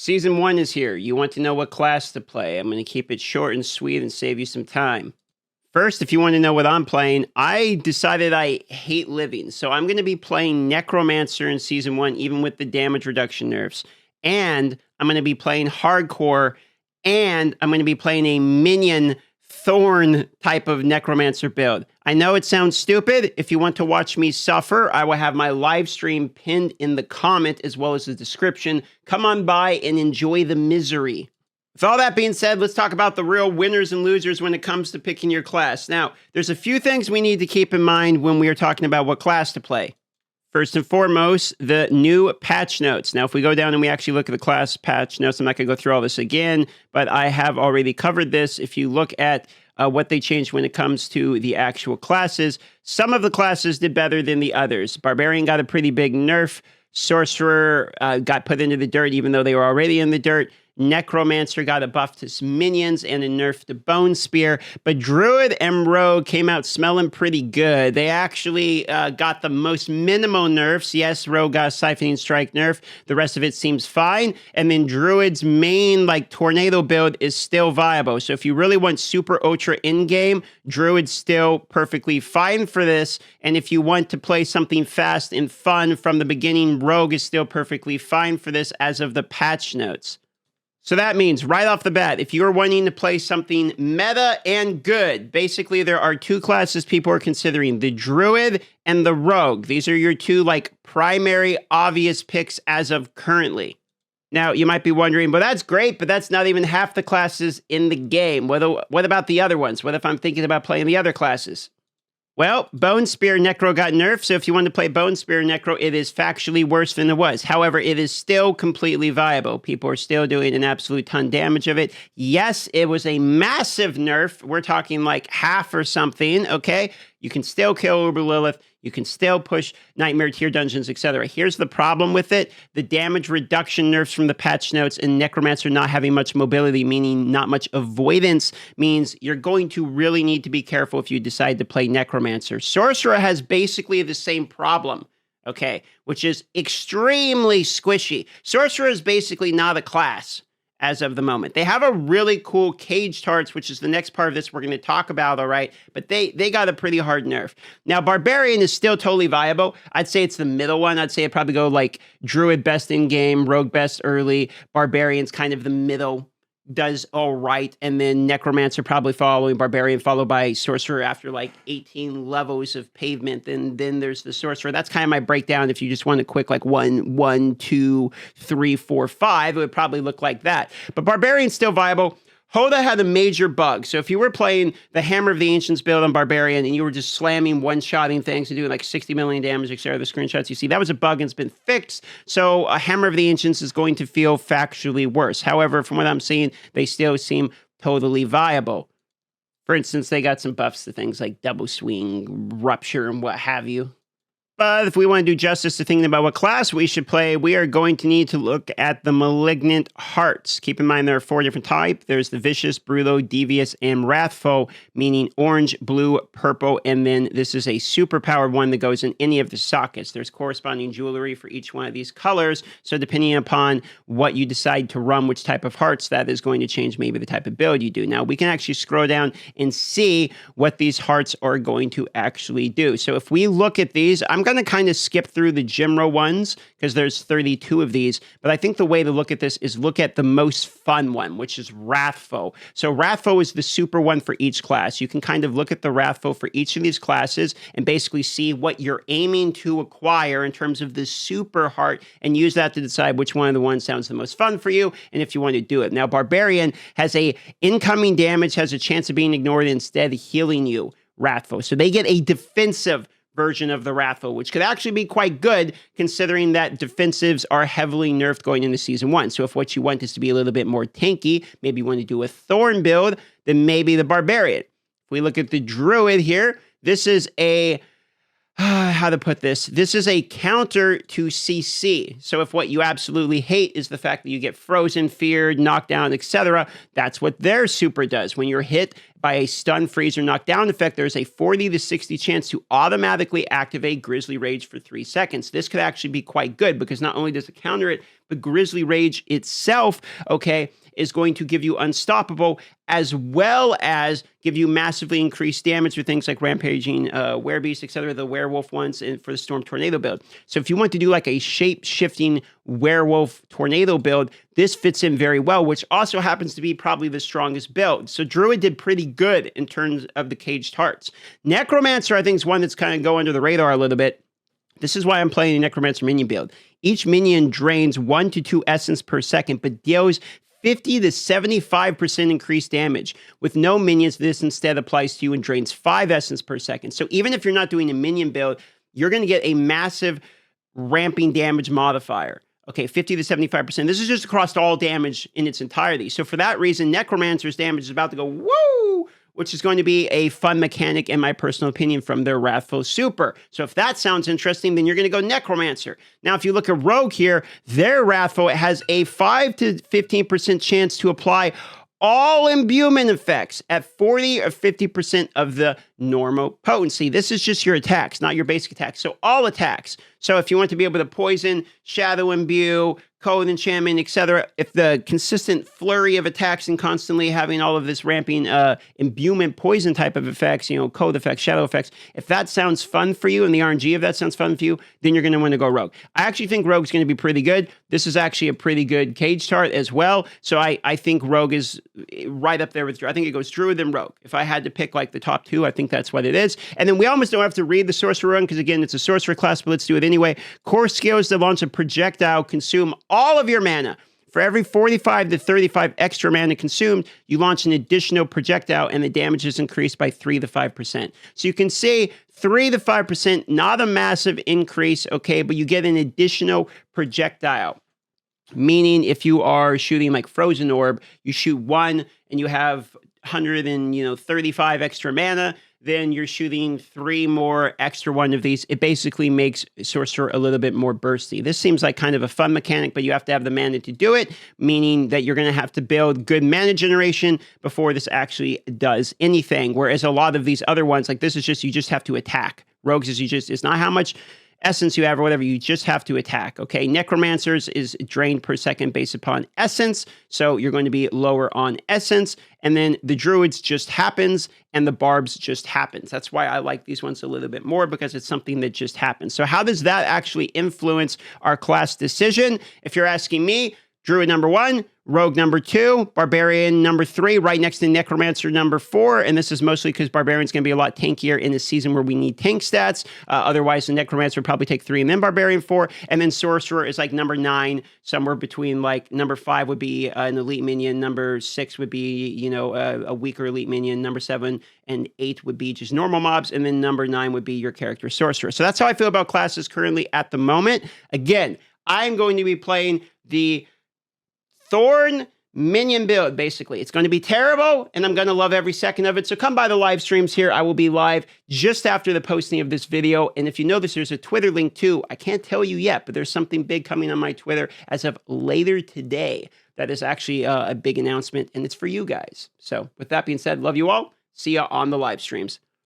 Season 1 is here. You want to know what class to play. I'm going to keep it short and sweet and save you some time. First, if you want to know what I'm playing, I decided I hate living. So I'm going to be playing Necromancer in Season 1, even with the damage reduction nerfs. And I'm going to be playing Hardcore, and I'm going to be playing a Minion Thorn type of Necromancer build. I know it sounds stupid. If you want to watch me suffer, I will have my live stream pinned in the comment as well as the description. Come on by and enjoy the misery. With all that being said, let's talk about the real winners and losers when it comes to picking your class. Now, there's a few things we need to keep in mind when we are talking about what class to play. First and foremost, the new patch notes. Now, if we go down and we actually look at the class patch notes, I'm not going to go through all this again, but I have already covered this. If you look at what they changed when it comes to the actual classes, some of the classes did better than the others. Barbarian got a pretty big nerf. Sorcerer got put into the dirt even though they were already in the dirt. Necromancer got a buff to minions and a nerf to Bone Spear, but Druid and Rogue came out smelling pretty good. They actually got the most minimal nerfs. Yes, Rogue got a Siphoning Strike nerf. The rest of it seems fine. And then Druid's main tornado build is still viable. So if you really want super ultra in-game, Druid's still perfectly fine for this. And if you want to play something fast and fun from the beginning, Rogue is still perfectly fine for this as of the patch notes. So that means right off the bat, if you're wanting to play something meta and good, basically there are two classes people are considering, the Druid and the Rogue. These are your two primary obvious picks as of currently. Now, you might be wondering, well, that's great, but that's not even half the classes in the game. What about the other ones? What if I'm thinking about playing the other classes? Well, Bone Spear Necro got nerfed, so if you want to play Bone Spear Necro, it is factually worse than it was. However, it is still completely viable. People are still doing an absolute ton damage of it. Yes, it was a massive nerf. We're talking half or something, okay? You can still kill Uber Lilith. You can still push Nightmare Tier Dungeons, etc. Here's the problem with it. The damage reduction nerfs from the patch notes and Necromancer not having much mobility, meaning not much avoidance, means you're going to really need to be careful if you decide to play Necromancer. Sorcerer has basically the same problem, okay, which is extremely squishy. Sorcerer is basically not a class as of the moment. They have a really cool Caged Hearts, which is the next part of this we're going to talk about, all right? But they got a pretty hard nerf. Now, Barbarian is still totally viable. I'd say it's the middle one. I'd say it'd probably go Druid best in-game, Rogue best early, Barbarian's kind of the middle, does all right, and then Necromancer probably following Barbarian, followed by Sorcerer after 18 levels of pavement, and then there's the Sorcerer. That's kind of my breakdown. If you just want a quick 1, 2, 3, 4, 5, it would probably look like that. But Barbarian's still viable. Hoda had a major bug. So if you were playing the Hammer of the Ancients build on Barbarian and you were just slamming, one-shotting things and doing 60 million damage, etc., the screenshots you see, that was a bug and it's been fixed. So a Hammer of the Ancients is going to feel factually worse. However, from what I'm seeing, they still seem totally viable. For instance, they got some buffs to things like Double Swing, Rupture, and what have you. But if we want to do justice to thinking about what class we should play, we are going to need to look at the Malignant Hearts. Keep in mind there are 4 different types. There's the Vicious, Brutal, Devious, and Wrathful, meaning orange, blue, purple, and then this is a super-powered one that goes in any of the sockets. There's corresponding jewelry for each one of these colors, so depending upon what you decide to run, which type of hearts, that is going to change maybe the type of build you do. Now, we can actually scroll down and see what these hearts are going to actually do. So if we look at these, I'm going to kind of skip through the Jimro ones because there's 32 of these, but I think the way to look at this is look at the most fun one, which is Wrathful. So Wrathful is the super one for each class. You can kind of look at the Wrathful for each of these classes and basically see what you're aiming to acquire in terms of the super heart and use that to decide which one of the ones sounds the most fun for you and if you want to do it. Now, Barbarian has a incoming damage, has a chance of being ignored and instead healing you, Wrathful. So they get a defensive version of the Wrathful, which could actually be quite good considering that defensives are heavily nerfed going into Season 1. So if what you want is to be a little bit more tanky, maybe you want to do a Thorn build, then maybe the Barbarian. If we look at the Druid here, this is a how to put this? This is a counter to CC. So if what you absolutely hate is the fact that you get frozen, feared, knocked down, etc., that's what their super does. When you're hit by a stun, freeze, or knockdown effect, there's a 40 to 60 chance to automatically activate Grizzly Rage for 3 seconds. This could actually be quite good because not only does it counter it, but Grizzly Rage itself, okay, is going to give you unstoppable as well as give you massively increased damage for things like Rampaging Werebeast, etc., the werewolf ones, and for the Storm Tornado build. So if you want to do like a shape-shifting werewolf tornado build, this fits in very well, which also happens to be probably the strongest build. So Druid did pretty good in terms of the Caged Hearts. Necromancer, I think, is one that's kind of go under the radar a little bit. This is why I'm playing a Necromancer minion build. Each minion drains 1 to 2 essence per second, but deals 50 to 75% increased damage. With no minions, this instead applies to you and drains 5 essence per second. So even if you're not doing a minion build, you're going to get a massive ramping damage modifier. Okay, 50 to 75%. This is just across all damage in its entirety. So for that reason, Necromancer's damage is about to go woo, which is going to be a fun mechanic, in my personal opinion, from their Wrathful Super. So if that sounds interesting, then you're going to go Necromancer. Now, if you look at Rogue here, their Wrathful has a 5 to 15% chance to apply all imbuement effects at 40 or 50% of the normal potency. This is just your attacks, not your basic attacks. So all attacks. So if you want to be able to poison, shadow imbue, code enchantment, etc., if the consistent flurry of attacks and constantly having all of this ramping imbuement poison type of effects, you know, code effects, shadow effects, if that sounds fun for you and the RNG of that sounds fun for you, then you're going to want to go Rogue. I actually think Rogue's going to be pretty good. This is actually a pretty good Caged Heart as well. So I think Rogue is right up there with Druid. I think it goes Druid and Rogue. If I had to pick like the top 2, I think that's what it is. And then we almost don't have to read the Sorcerer run because, again, it's a Sorcerer class, but let's do it anyway. Core skills to launch a projectile consume all of your mana. For every 45 to 35 extra mana consumed, you launch an additional projectile and the damage is increased by 3 to 5%. So you can see 3 to 5%, not a massive increase, okay, but you get an additional projectile. Meaning if you are shooting like Frozen Orb, you shoot 1 and you have 135 extra mana, then you're shooting 3 more extra one of these. It basically makes Sorcerer a little bit more bursty. This seems like kind of a fun mechanic, but you have to have the mana to do it, meaning that you're going to have to build good mana generation before this actually does anything. Whereas a lot of these other ones, like this is just, you just have to attack. Rogues is it's not how much essence you have or whatever, you just have to attack, okay? Necromancers is drained per second based upon essence, so you're going to be lower on essence, and then the Druids just happens, and the Barbs just happens. That's why I like these ones a little bit more, because it's something that just happens. So how does that actually influence our class decision? If you're asking me, Druid number 1, Rogue number 2, Barbarian number 3, right next to Necromancer number 4, and this is mostly because Barbarian's going to be a lot tankier in a season where we need tank stats. Otherwise, the Necromancer would probably take 3 and then Barbarian 4, and then Sorcerer is like number 9, somewhere between like number 5 would be an elite minion, number 6 would be, a weaker elite minion, number 7 and 8 would be just normal mobs, and then number 9 would be your character Sorcerer. So that's how I feel about classes currently at the moment. Again, I'm going to be playing the Thorn minion build, basically. It's going to be terrible, and I'm going to love every second of it. So come by the live streams here. I will be live just after the posting of this video. And if you notice, there's a Twitter link too. I can't tell you yet, but there's something big coming on my Twitter as of later today. That is actually a big announcement, and it's for you guys. So with that being said, love you all. See ya on the live streams.